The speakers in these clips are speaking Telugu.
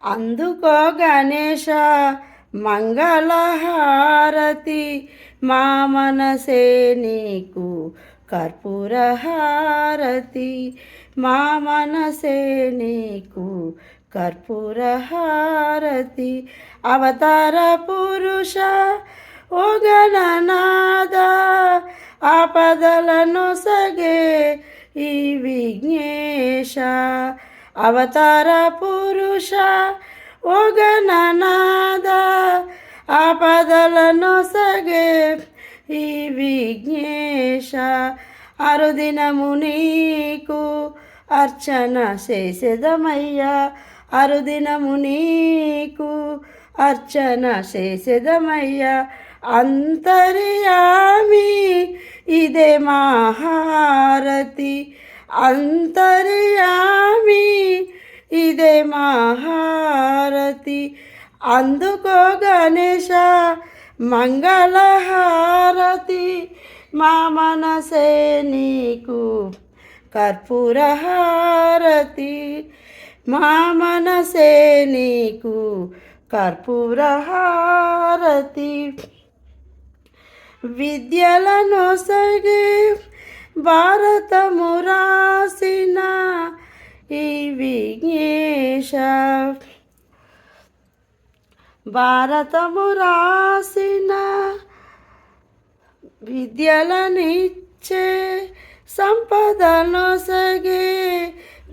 అందుకో గణేశ మంగళహారతి మా మనసే నీకు కర్పూరహారతి మా మనసే నీకు కర్పూరహారతి అవతార పురుష ఓ గణనాద ఆపదలను సగే ఈ విఘ్నేశ అవతార పురుష ఓ గణనాద ఆపదలను సగే ఈ విఘ్నేశ అరుదినము నీకు అర్చన చేసేదమయ్యా అరుదినము నీకు అర్చన చేసేదమయ్యా అంతర్యామి ఇదే మా హారతి అంతర్యామి ఇదే మా హారతి అందుకో గణేశ మంగళహారతి మా మనసే నీకు కర్పూరహారతి మా మనసే నీకు కర్పూరహారతి విద్యలను సగే భారతము రాసిన ఈ విఘ్నేశ భారతము రాసిన విద్యలనిచ్చే సంపదను సగే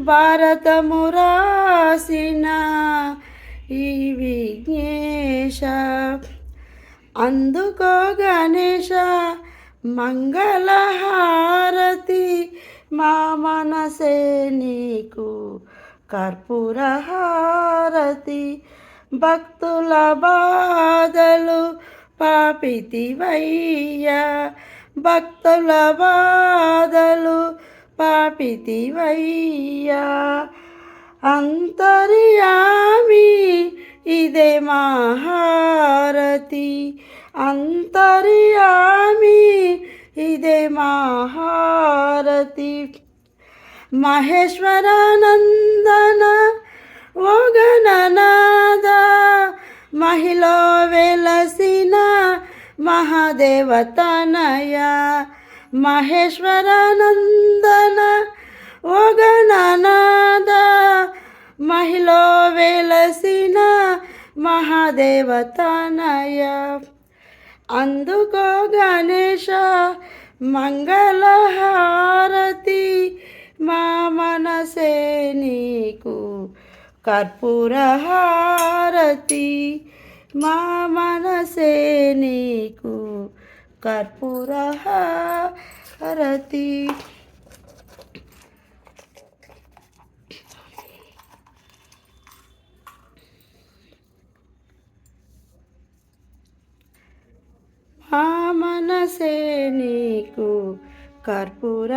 భారతము రాసిన ఈ విఘ్నేశ అందుకో గణేశ మంగళహారతి మా మనసే నీకు కర్పూరహారతి భక్తుల బాధలు పాపితివయ్యా భక్తుల బాధలు పాపితివయ్యా అంతర్యామి ఇదే మా హారతి అంతర్యామి ఇదే మా హారతి మహేశ్వరానందన ఓ గణనాద మహిళ వెలసిన మహాదేవతనయ మహేశ్వరానందన ఓ గణనాద మహిళ వెలసిన మహాదేవతనయ అందుకో గణేశ మంగళహారతి మా మనసే నీకు కర్పూరహారతి మా మనసే నీకు కర్పూరహారతి మా మనసే నీకు కర్పూరహారతి